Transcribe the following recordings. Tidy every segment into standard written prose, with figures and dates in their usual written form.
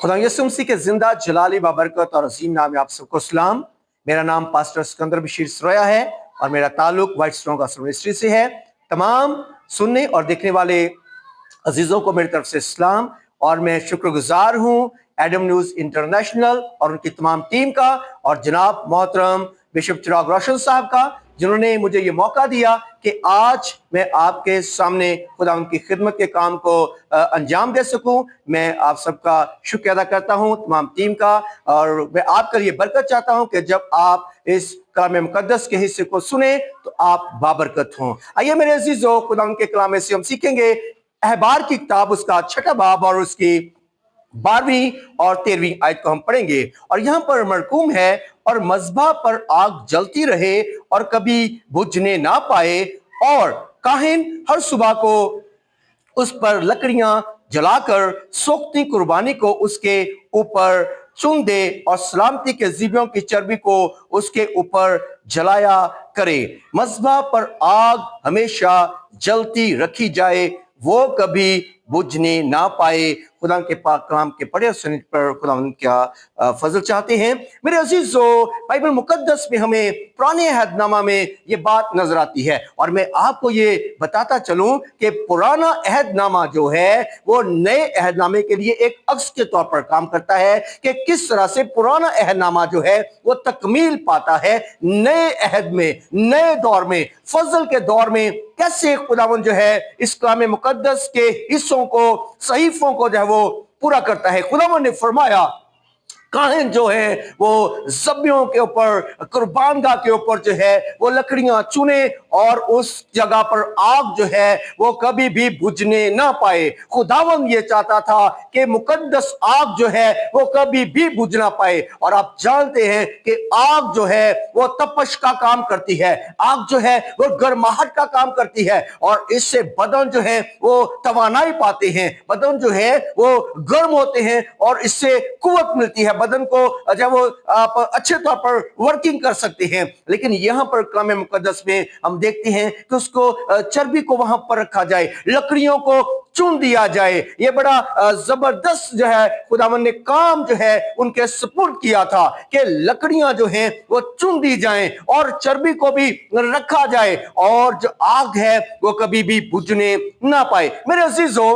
खुदा यसु मसीह के जिंदा जलाली बाबरकत और अजीम नाम में आप सबको सलाम। मेरा नाम पास्टर सिकंदर बशीर सरोया है और मेरा ताल्लुक वाइट स्टोन गॉस्पेल मिनिस्ट्री से है। तमाम सुनने और देखने वाले अजीजों को मेरी तरफ से सलाम और मैं शुक्रगुजार हूँ एडम न्यूज इंटरनेशनल और उनकी तमाम टीम का और जनाब मोहतरम बिशप चिराग रोशन साहब का, जिन्होंने मुझे ये मौका दिया कि आज मैं आपके सामने खुदा उनकी खिदमत के काम को अंजाम दे सकूं। मैं आप सबका शुक्रिया अदा करता हूं, तमाम टीम का, और मैं आपका ये बरकत चाहता हूं कि जब आप इस कलाम मुकद्दस के हिस्से को सुने तो आप बाबरकत हों। आइए मेरे अजीजों, खुदा उनके कलाम से हम सीखेंगे अहबार की किताब, उसका 6वां बाब और उसकी 12वीं और 13वीं आयत को हम पढ़ेंगे। और यहाँ पर मरकूम है, और मज़बा पर आग जलती रहे और कभी बुझने ना पाए, और काहिन हर सुबह को उस पर लकड़ियां जलाकर सोखती कुर्बानी को उसके ऊपर चुन दे और सलामती के ज़िबियों की चर्बी को उसके ऊपर जलाया करे। मज़बा पर आग हमेशा जलती रखी जाए, वो कभी बुझने ना पाए। खुदा के पाक कलाम के पढ़े और सुनने पर खुदा क्या फजल चाहते हैं। मेरे अजीजों, बाइबल मुकद्दस में हमें पुराने अहदनामा में ये बात नजर आती है, और मैं आपको ये बताता चलूं कि पुराना अहदनामा जो है वो नए अहदनामे के लिए एक अक्स के तौर पर काम करता है कि किस तरह से पुराना अहदनामा जो है वो तकमील पाता है नए अहद में, नए दौर में, फजल के दौर में। कैसे खुदावंद जो है इस कलाम मुकद्दस के हिस्सों को, सहीफों को जो है वो पूरा करता है। खुदावंद ने फरमाया काहिन जो है वो ज़बियों के ऊपर, कुर्बानगाह के ऊपर जो है वो लकड़ियां चुने और उस जगह पर आग जो है वो कभी भी बुझने ना पाए। खुदावंद ये चाहता था कि मुकद्दस आग जो है वो कभी भी बुझ ना पाए। और आप जानते हैं कि आग जो है वो तपश का काम करती है, आग जो है वो गर्माहट का काम करती है, और इससे बदन जो है वो तवानाई पाते हैं, बदन जो है वो गर्म होते हैं और इससे कुव्वत मिलती है, बदन को जब वो आप अच्छे तौर पर वर्किंग कर सकते हैं। लेकिन यहाँ पर कलाम मुकद्दस में हम देखते हैं कि उसको चर्बी को वहां पर रखा जाए, लकड़ियों को चुन दिया जाए। ये बड़ा जबरदस्त जो है खुदावंद ने काम जो है उनके सुपुर्द किया था कि लकड़ियां जो हैं वो चुन दी जाएं और चर्बी को भी रखा जाए, और जो आग है वो कभी भी बुझने ना पाए। मेरे अजीजों,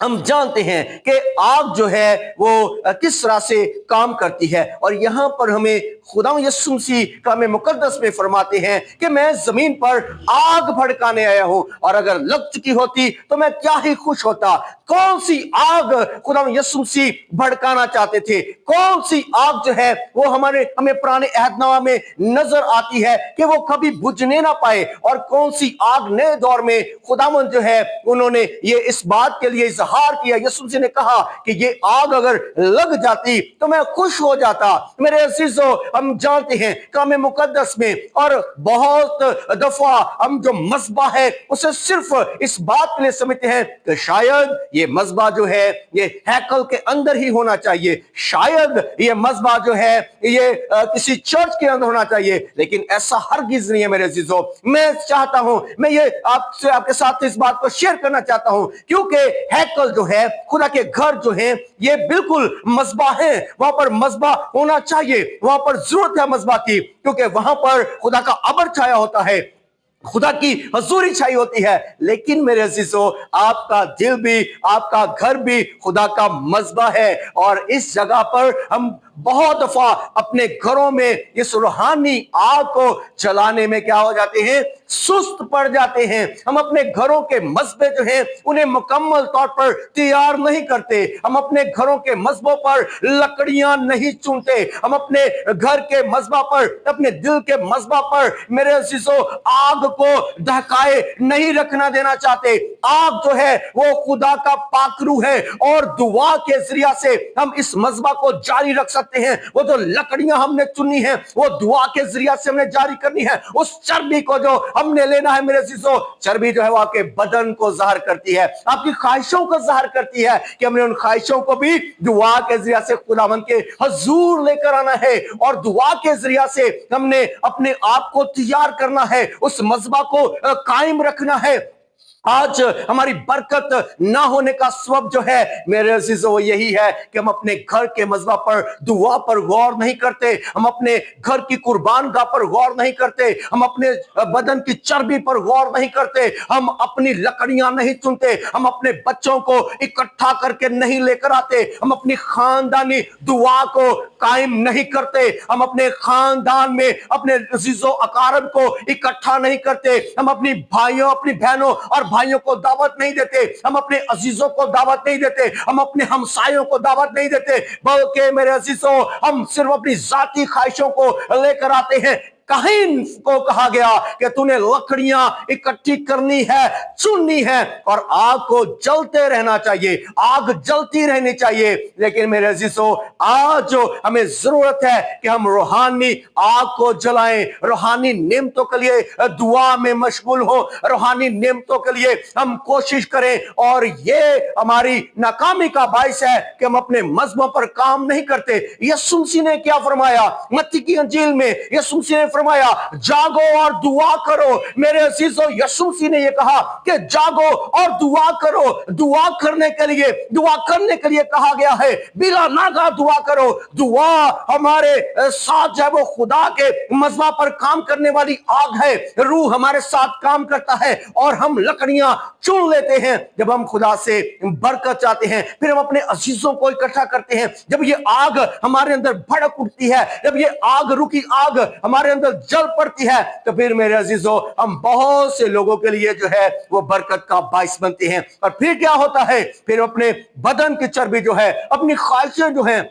हम जानते हैं कि आग जो है वो किस तरह से काम करती है, और यहां पर हमें खुदा यीशु मसीह कलाम मुकद्दस में फरमाते हैं कि मैं जमीन पर आग भड़काने आया हूं, और अगर लग चुकी होती तो मैं क्या ही खुश होता। कौन सी आग खुदा यीशु मसीह भड़काना चाहते थे? कौन सी आग जो है वो हमें पुराने अहदनामा में नजर आती है कि वो कभी बुझने ना पाए, और कौन सी आग नए दौर में खुदावंद जो है उन्होंने ये इस बात के लिए इजहार किया। यीशु मसीह ने कहा कि ये आग अगर लग जाती तो मैं खुश हो जाता। मेरे अजीजों, हम जानते हैं कलाम मुकद्दस में, और बहुत दफा हम जो मज़बा है उसे सिर्फ इस बात के लिए समझते हैं कि शायद ये मज़बा जो है ये हैकल के अंदर ही होना चाहिए, शायद ये मज़बा जो है ये किसी चर्च के अंदर होना चाहिए। लेकिन ऐसा हरगिज़ नहीं है मेरे अजीजों। मैं चाहता हूं, मैं ये आपके साथ इस बात को शेयर करना चाहता हूं, क्योंकि हैकल जो है, खुदा के घर जो है, ये बिल्कुल मज़बा है। वहां पर मज़बा होना चाहिए, वहां पर जरूरत है मज़बा की, क्योंकि वहां पर खुदा का अबर छाया होता है, खुदा की हजूरी छाई होती है। लेकिन मेरे अजीजों, आपका दिल भी, आपका घर भी खुदा का मज़बा है, और इस जगह पर हम बहुत दफा अपने घरों में इस रूहानी आग को जलाने में क्या हो जाते हैं, सुस्त पड़ जाते हैं। हम अपने घरों के मज़बे जो हैं उन्हें मुकम्मल तौर पर तैयार नहीं करते, हम अपने घरों के मज़बों पर लकड़ियां नहीं चुनते, हम अपने घर के मज़बा पर, अपने दिल के मज़बा पर मेरे अजीजों आग को दहकाए नहीं रखना देना चाहते। आग जो है वो खुदा का पाकरू है, और दुआ के जरिया से हम इस मज़बा को जारी रख सकते हैं। वो जो लकड़ियां हमने चुनी है वो दुआ के जरिया से हमने जारी करनी है। उस चर्बी को जो हमने लेना है मेरे अजीजों, चर्बी जो है वो आपके बदन को ज़ाहिर करती है, आपकी ख्वाहिशों को ज़ाहिर करती है, कि हमने उन ख्वाहिशों को भी दुआ के जरिया से खुदावंद के हजूर लेकर आना है, और दुआ के जरिया से हमने अपने आप को तैयार करना है, उस मज़बा को कायम रखना है। आज हमारी बरकत ना होने का सबब जो है मेरे अजीजों वो यही है कि हम अपने घर के मज़बा पर दुआ पर गौर नहीं करते, हम अपने घर की कुर्बान गाह पर गौर नहीं करते, हम अपने बदन की चर्बी पर गौर नहीं करते, हम अपनी लकड़ियां नहीं चुनते, हम अपने बच्चों को इकट्ठा करके नहीं लेकर आते, हम अपनी खानदानी दुआ को कायम नहीं करते, हम अपने खानदान में अपने अजीजों अकारब को इकट्ठा नहीं करते, हम अपनी भाइयों अपनी बहनों और भाइयों को दावत नहीं देते, हम अपने अजीजों को दावत नहीं देते, हम अपने हमसायों को दावत नहीं देते, बल्कि मेरे अजीजों हम सिर्फ अपनी जाती ख्वाहिशों को लेकर आते हैं। काहीन को कहा गया कि तूने लकड़ियां इकट्ठी करनी है, चुननी है और आग को जलते रहना चाहिए, आग जलती रहनी चाहिए। लेकिन मेरे अजीजों आज जो हमें जरूरत है कि हम रूहानी आग को जलाएं, रूहानी नेमतों के लिए दुआ में मशगूल हो, रूहानी नेमतों के लिए हम कोशिश करें। और ये हमारी नाकामी का बाइस है कि हम अपने मजहबों पर काम नहीं करते। यीशु मसीह ने क्या फरमाया मत्ती की अंजील में? यीशु मसीह ने फरमाया जागो और दुआ करो। मेरे अजीजों यीशु मसीह ने यह कहा कि जागो और दुआ करो। दुआ करने के लिए कहा गया है, बिला नागा दुआ करो। दुआ हमारे साथ जो है वो खुदा के मज़बा पर काम करने वाली आग है, रूह हमारे साथ काम करता है और हम लकड़ियां चुन लेते हैं। जब हम खुदा से बरकत चाहते हैं फिर हम अपने अजीजों को इकट्ठा करते हैं। जब ये आग हमारे अंदर भड़क उठती है, जब ये आग रुकी आग हमारे अंदर जल पड़ती है, तो फिर मेरे अजीजों हम बहुत से लोगों के लिए जो है वो बरकत का बाइस बनते हैं। और फिर क्या होता है? फिर अपने बदन की चर्बी जो है, अपनी ख्वाहिशें जो हैं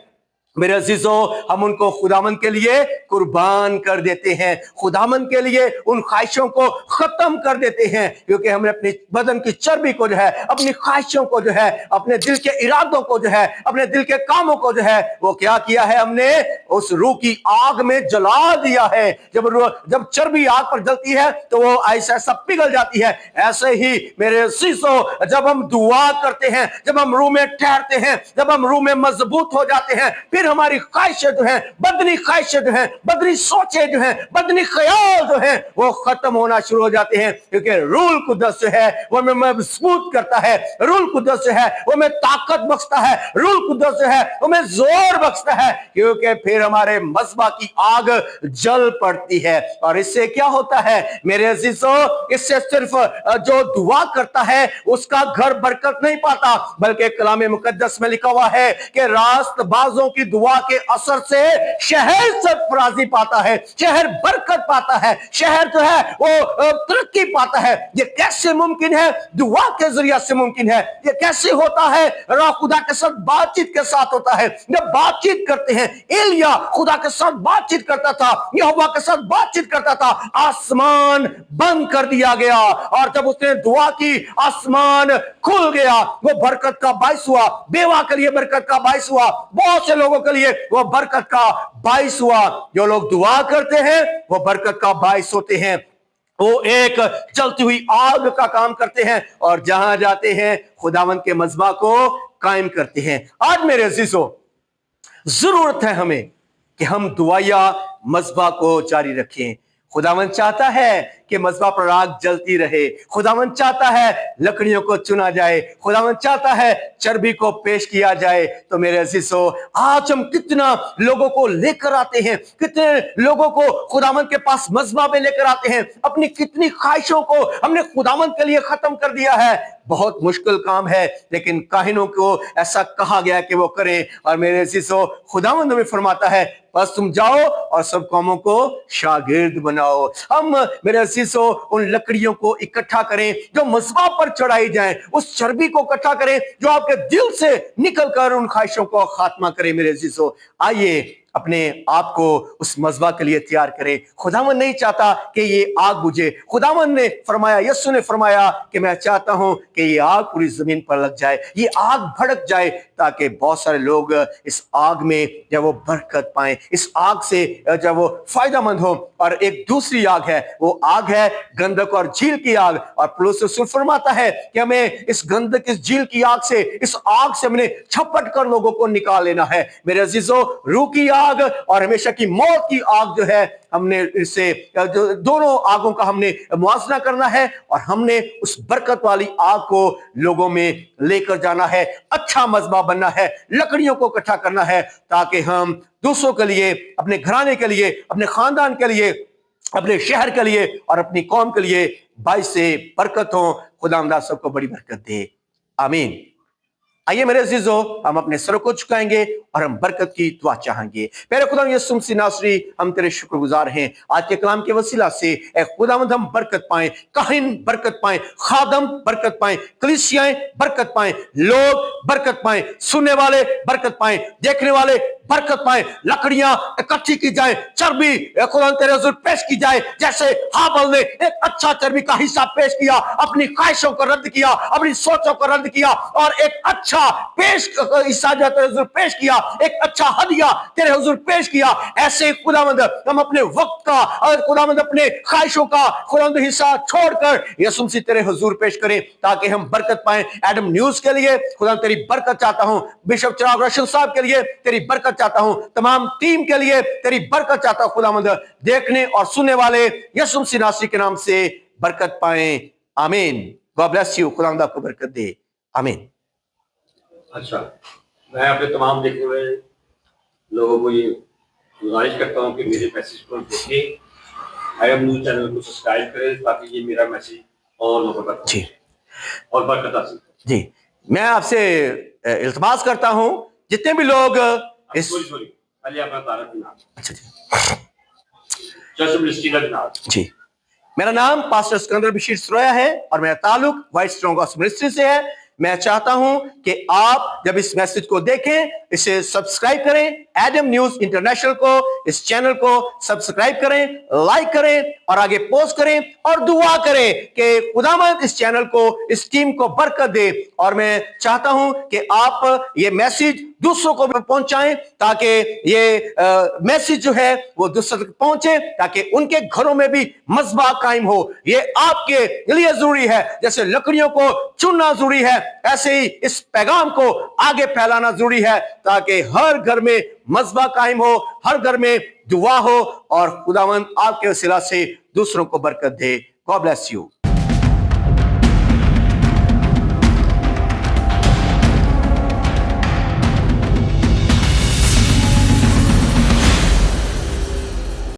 मेरे अजीजों हम उनको खुदावंद के लिए कुर्बान कर देते हैं, खुदावंद के लिए उन ख्वाहिशों को खत्म कर देते हैं, क्योंकि हमने अपनी बदन की चर्बी को जो है, अपनी ख्वाहिशों को जो है, अपने दिल के इरादों को जो है, अपने दिल के कामों को जो है वो क्या किया है? हमने उस रूह की आग में जला दिया है। जब चर्बी आग पर जलती है तो वो ऐसा पिघल जाती है। ऐसे ही मेरे अजीजों जब हम दुआ करते हैं, जब हम रूह में ठहरते हैं, जब हम रूह में मजबूत हो जाते हैं, फिर हमारी ख्वाहिशें जो हैं, बदनी ख्वाहिशें जो हैं, बदनी सोचें जो हैं, बदनी ख्याल जो हैं वो खत्म होना शुरू हो जाते हैं। क्योंकि रूह कुद्दस जो है वो हमें मजबूत करता है, रूह कुद्दस जो है वो हमें ताकत बख्शता है, रूह कुद्दस जो है वो हमें जोर बख्शता है, क्योंकि फिर हमारे मज़बा की आग जल पड़ती है। और इससे क्या होता है मेरे अजीजों? इससे सिर्फ जो दुआ करता है उसका घर बरकत नहीं पाता, बल्कि कलाम मुकद्दस में लिखा हुआ है कि रास्तबाजों की दुआ के असर से शहर सरफराजी पाता है, शहर बरकत पाता है, शहर जो है वो तरक्की पाता है। ये कैसे मुमकिन है? दुआ के जरिए से मुमकिन है। ये कैसे होता है? राह खुदा के साथ बातचीत के साथ होता है। जब बातचीत करते हैं, एलिया खुदा के साथ बातचीत करता था, यहोवा के साथ बातचीत करता था, आसमान बंद कर दिया गया और जब उसने दुआ की आसमान खुल गया। वो बरकत का बाइस हुआ, बेवा के लिए बरकत का बाइस हुआ, बहुत से लोगों के लिए वो बरकत का बाइस हुआ। जो लोग दुआ करते हैं वो बरकत का बाइस होते हैं, वो एक जलती हुई आग का काम करते हैं और जहां जाते हैं खुदावंद के मज़बा को कायम करते हैं। आज मेरे अजीजों जरूरत है हमें कि हम दुआया मज़बा को जारी रखें। खुदावंद चाहता है कि मज़बा पर आग जलती रहे, खुदावंद चाहता है लकड़ियों को चुना जाए, खुदावंद चाहता है चर्बी को पेश किया जाए। तो मेरे अजीजों आज हम कितना लोगों को लेकर आते हैं, कितने लोगों को खुदावंद के पास मज़बा में लेकर आते हैं, अपनी कितनी ख्वाहिशों को हमने खुदावंद के लिए खत्म कर दिया है। बहुत मुश्किल काम है, लेकिन काहिनों को ऐसा कहा गया कि वो करें। और मेरे अजीजों खुदावंद हमें फरमाता है बस तुम जाओ और सब कौमों को शागिर्द बनाओ। हम मेरे अजीजों उन लकड़ियों को इकट्ठा करें जो मज़बा पर चढ़ाई जाएं, उस चर्बी को इकट्ठा करें जो आपके दिल से निकलकर उन ख्वाहिशों को खात्मा करें। मेरे अजीजों आइए अपने आप को उस मज़बा के लिए तैयार करें। खुदावंद नहीं चाहता कि ये आग बुझे। खुदावंद ने फरमाया, यीशु ने फरमाया कि मैं चाहता हूं कि ये आग पूरी जमीन पर लग जाए, ये आग भड़क जाए, ताकि बहुत सारे लोग इस आग में जब वो बरकत पाएं, इस आग से जब वो फायदेमंद हो। और एक दूसरी आग है, वो आग है गंधक और झील की आग। और पौलुस रसूल फरमाता है कि हमें इस गंधक इस झील की आग से, इस आग से हमने छपट कर लोगों को निकाल लेना है। मेरे अजीजों रूह की आग आग और हमेशा की मौत की आग जो है, हमने इससे दोनों आगों का हमने मुआवजा करना है और हमने उस बरकत वाली आग को लोगों में लेकर जाना है। अच्छा मजबा बनना है, लकड़ियों को इकट्ठा करना है, ताकि हम दूसरों के लिए, अपने घराने के लिए, अपने खानदान के लिए, अपने शहर के लिए और अपनी कौम के लिए बाइस से बरकत हो। खुदावंद सबको बड़ी बरकत दे, आमीन। आइए मेरे अजीजों, हम अपने सरों को झुकाएंगे और हम बरकत की दुआ चाहेंगे। प्यारे खुदा यीशु मसीह नासरी, हम तेरे शुक्रगुजार हैं आज के कलाम के वसीला से। ए खुदावंद हम बरकत पाएं, काहिन बरकत पाएं, खादम बरकत पाएं, कलीसियाएं बरकत पाएं, लोग बरकत पाएं, सुनने वाले बरकत पाएं, देखने वाले बरकत पाएं, लकड़ियां इकट्ठी की जाए, चर्बी खुदा तेरे हुजूर पेश की जाए, जैसे हाबल ने एक अच्छा चर्बी का हिस्सा पेश किया, अपनी ख्वाहिशों को रद्द किया, अपनी सोचों को रद्द किया और एक अच्छा पेश हिस्सा जो तेरे हुजूर पेश किया, एक अच्छा हदिया तेरे हुजूर पेश किया। ऐसे खुदावंद हम अपने वक्त का और खुदावंद अपने ख्वाहिशों का खुदावंद हिस्सा छोड़कर यीशु मसीह तेरे हुजूर पेश करें, ताकि हम बरकत पाएं। एडम न्यूज के लिए खुदा तेरी बरकत चाहता हूं, बिशप चिराग रोशन साहब के लिए तेरी बरकत चाहता हूं, तमाम टीम के लिए तेरी बरकत चाहता हूं। खुदावंद देखने और सुनने वाले यीशु मसीह नासरी के नाम से बरकत पाएं, आमीन। गॉड ब्लेस यू, खुदावंद आपको बरकत दे, आमीन। अच्छा, मैं अपने तमाम देखने वाले लोगों को ये गुजारिश करता हूँ कि मेरे मैसेज को देखें, आई एम न्यूज चैनल को सब्सक्राइब करें, ताकि ये मेरा मैसेज और लोगों तक जी और बरकत हासिल करें। जी, मैं आपसे इल्तिमास करता हूं, जितने भी लोग इस पहले अपना तारक नाम। अच्छा जी चर्च मिनिस्ट्री का नाम। जी, मेरा नाम पास्टर सिकंदर बशीर सरोया है और मेरा ताल्लुक व्हाइट स्ट्रॉन्ग गॉस्पेल मिनिस्ट्री से है। मैं चाहता हूं कि आप जब इस मैसेज को देखें, इसे सब्सक्राइब करें, एडम न्यूज इंटरनेशनल को, इस चैनल को सब्सक्राइब करें, लाइक करें और आगे पोस्ट करें और दुआ करें कि खुदावंद इस चैनल को, इस टीम को बरकत दे। और मैं चाहता हूं कि आप ये मैसेज दूसरों को भी पहुंचाएं, ताकि ये मैसेज जो है वो दूसरों तक पहुंचे, ताकि उनके घरों में भी मज़बा कायम हो। ये आपके लिए जरूरी है, जैसे लकड़ियों को चुनना जरूरी है, ऐसे ही इस पैगाम को आगे फैलाना जरूरी है, ताकि हर घर में मज़बा कायम हो, हर घर में दुआ हो और खुदावंद आपके वसीला से दूसरों को बरकत दे। God bless you.